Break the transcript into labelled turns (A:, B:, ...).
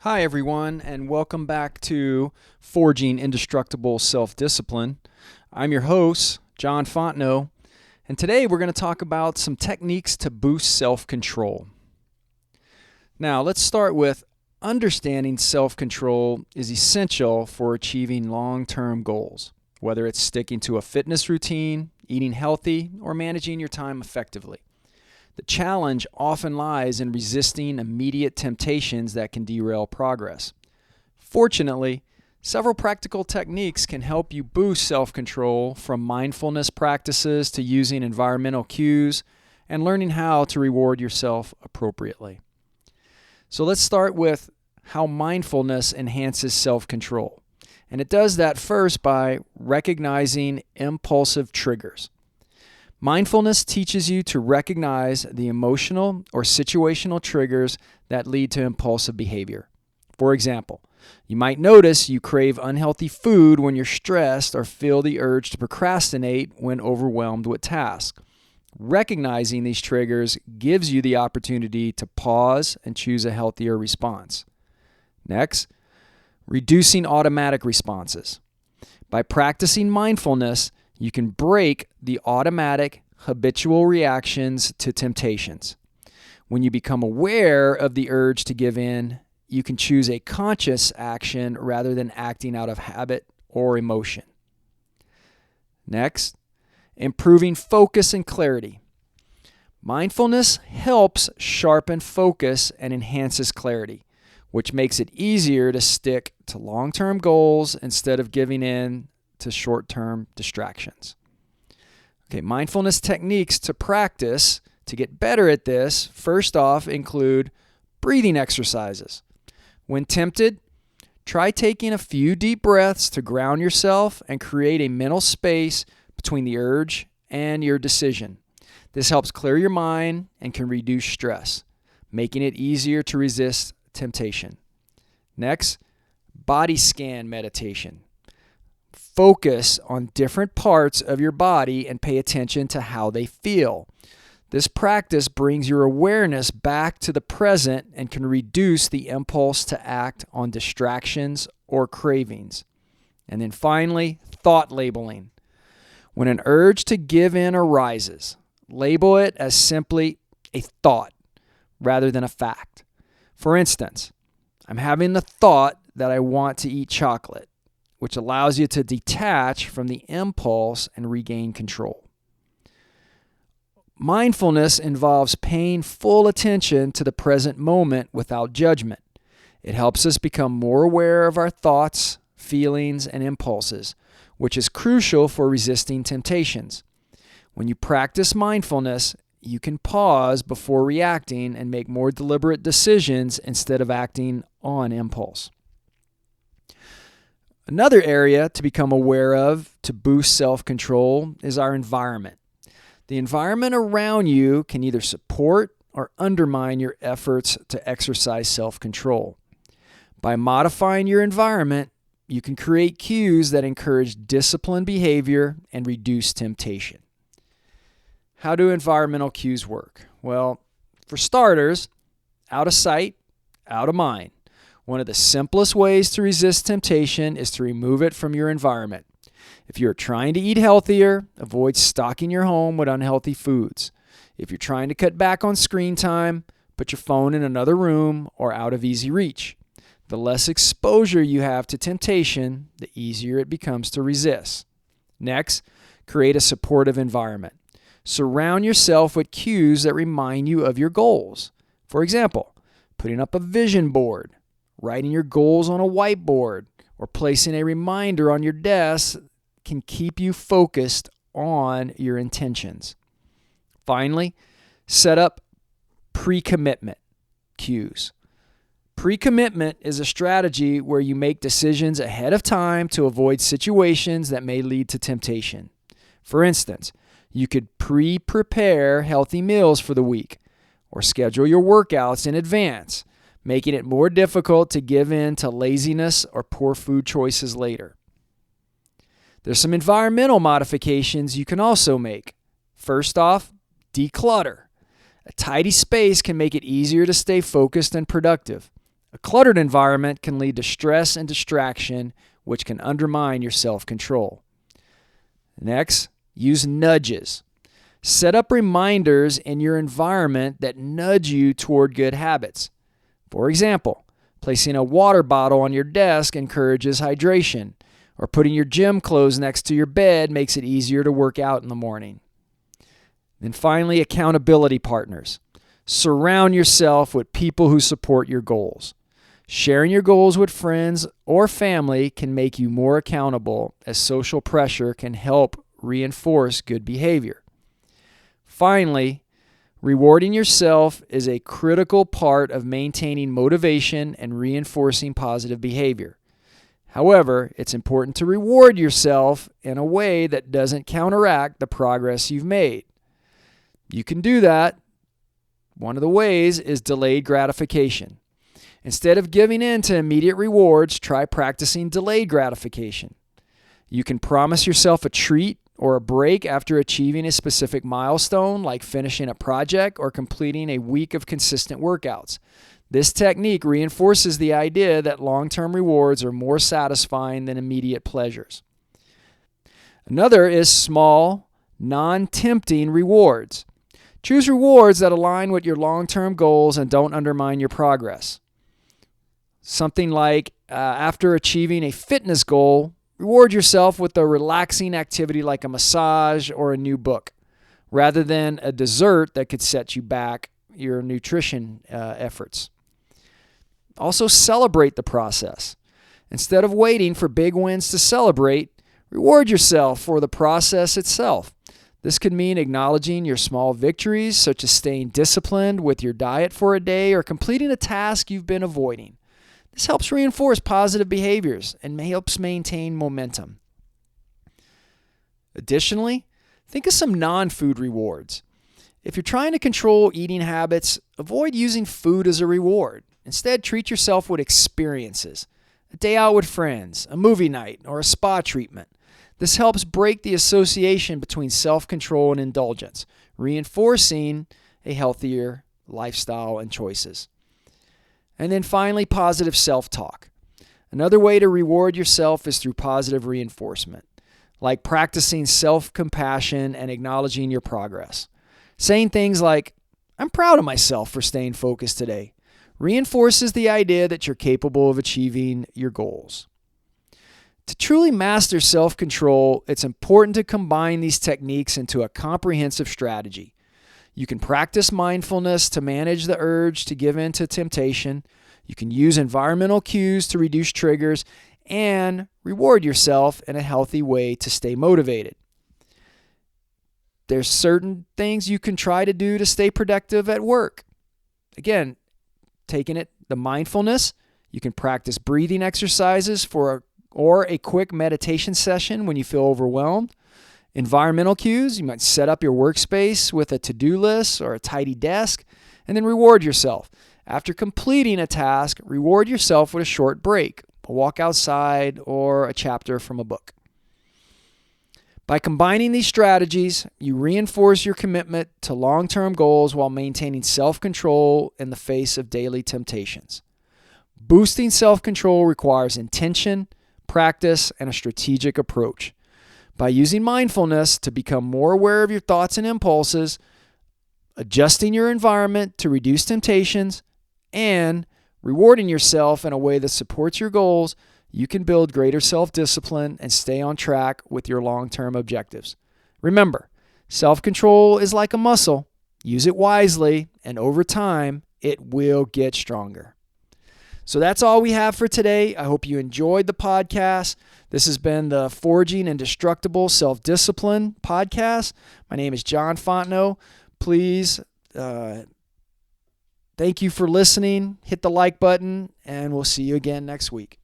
A: Hi, everyone, and welcome back to Forging Indestructible Self-Discipline. I'm your host, John Fontenot, and today we're going to talk about some techniques to boost self-control. Now, let's start with understanding self-control is essential for achieving long-term goals, whether it's sticking to a fitness routine, eating healthy, or managing your time effectively. The challenge often lies in resisting immediate temptations that can derail progress. Fortunately, several practical techniques can help you boost self-control, from mindfulness practices to using environmental cues and learning how to reward yourself appropriately. So let's start with how mindfulness enhances self-control. And it does that first by recognizing impulsive triggers. Mindfulness teaches you to recognize the emotional or situational triggers that lead to impulsive behavior. For example, you might notice you crave unhealthy food when you're stressed or feel the urge to procrastinate when overwhelmed with tasks. Recognizing these triggers gives you the opportunity to pause and choose a healthier response. Next, reducing automatic responses. By practicing mindfulness, you can break the automatic, habitual reactions to temptations. When you become aware of the urge to give in, you can choose a conscious action rather than acting out of habit or emotion. Next, improving focus and clarity. Mindfulness helps sharpen focus and enhances clarity, which makes it easier to stick to long-term goals instead of giving in to short-term distractions. Okay, mindfulness techniques to practice to get better at this, first off, include breathing exercises. When tempted, try taking a few deep breaths to ground yourself and create a mental space between the urge and your decision. This helps clear your mind and can reduce stress, making it easier to resist temptation. Next, body scan meditation. Focus on different parts of your body and pay attention to how they feel. This practice brings your awareness back to the present and can reduce the impulse to act on distractions or cravings. And then finally, thought labeling. When an urge to give in arises, label it as simply a thought rather than a fact. For instance, I'm having the thought that I want to eat chocolate, which allows you to detach from the impulse and regain control. Mindfulness involves paying full attention to the present moment without judgment. It helps us become more aware of our thoughts, feelings, and impulses, which is crucial for resisting temptations. When you practice mindfulness, you can pause before reacting and make more deliberate decisions instead of acting on impulse. Another area to become aware of to boost self-control is our environment. The environment around you can either support or undermine your efforts to exercise self-control. By modifying your environment, you can create cues that encourage disciplined behavior and reduce temptation. How do environmental cues work? Well, for starters, out of sight, out of mind. One of the simplest ways to resist temptation is to remove it from your environment. If you're trying to eat healthier, avoid stocking your home with unhealthy foods. If you're trying to cut back on screen time, put your phone in another room or out of easy reach. The less exposure you have to temptation, the easier it becomes to resist. Next, create a supportive environment. Surround yourself with cues that remind you of your goals. For example, putting up a vision board, writing your goals on a whiteboard, or placing a reminder on your desk can keep you focused on your intentions. Finally, set up pre-commitment cues. Pre-commitment is a strategy where you make decisions ahead of time to avoid situations that may lead to temptation. For instance, you could pre-prepare healthy meals for the week or schedule your workouts in advance, making it more difficult to give in to laziness or poor food choices later. There's some environmental modifications you can also make. First off, declutter. A tidy space can make it easier to stay focused and productive. A A cluttered environment can lead to stress and distraction, which can undermine your self-control. Next, use nudges. Set up reminders in your environment that nudge you toward good habits. For example, placing a water bottle on your desk encourages hydration, or putting your gym clothes next to your bed makes it easier to work out in the morning. Then finally, accountability partners. Surround yourself with people who support your goals. Sharing your goals with friends or family can make you more accountable, as social pressure can help reinforce good behavior. Finally, rewarding yourself is a critical part of maintaining motivation and reinforcing positive behavior. However, it's important to reward yourself in a way that doesn't counteract the progress you've made. You can do that. One of the ways is delayed gratification. Instead of giving in to immediate rewards, try practicing delayed gratification. You can promise yourself a treat or a break after achieving a specific milestone, like finishing a project or completing a week of consistent workouts. This technique reinforces the idea that long-term rewards are more satisfying than immediate pleasures. Another is small, non-tempting rewards. Choose rewards that align with your long-term goals and don't undermine your progress. Something like after achieving a fitness goal, reward yourself with a relaxing activity like a massage or a new book, rather than a dessert that could set you back your nutrition efforts. Also, celebrate the process. Instead of waiting for big wins to celebrate, reward yourself for the process itself. This could mean acknowledging your small victories, such as staying disciplined with your diet for a day or completing a task you've been avoiding. This helps reinforce positive behaviors and helps maintain momentum. Additionally, think of some non-food rewards. If you're trying to control eating habits, avoid using food as a reward. Instead, treat yourself with experiences, a day out with friends, a movie night, or a spa treatment. This helps break the association between self-control and indulgence, reinforcing a healthier lifestyle and choices. And then finally, positive self-talk. Another way to reward yourself is through positive reinforcement, like practicing self-compassion and acknowledging your progress. Saying things like, "I'm proud of myself for staying focused today," reinforces the idea that you're capable of achieving your goals. To truly master self-control, it's important to combine these techniques into a comprehensive strategy. You can practice mindfulness to manage the urge to give in to temptation. You can use environmental cues to reduce triggers and reward yourself in a healthy way to stay motivated. There's certain things you can try to do to stay productive at work. Again, taking the mindfulness, you can practice breathing exercises or a quick meditation session when you feel overwhelmed. Environmental cues, you might set up your workspace with a to-do list or a tidy desk, and then reward yourself. After completing a task, reward yourself with a short break, a walk outside, or a chapter from a book. By combining these strategies, you reinforce your commitment to long-term goals while maintaining self-control in the face of daily temptations. Boosting self-control requires intention, practice, and a strategic approach. By using mindfulness to become more aware of your thoughts and impulses, adjusting your environment to reduce temptations, and rewarding yourself in a way that supports your goals, you can build greater self-discipline and stay on track with your long-term objectives. Remember, self-control is like a muscle. Use it wisely, and over time, it will get stronger. So that's all we have for today. I hope you enjoyed the podcast. This has been the Forging Indestructible Self-Discipline podcast. My name is John Fontenot. Please, thank you for listening. Hit the like button, and we'll see you again next week.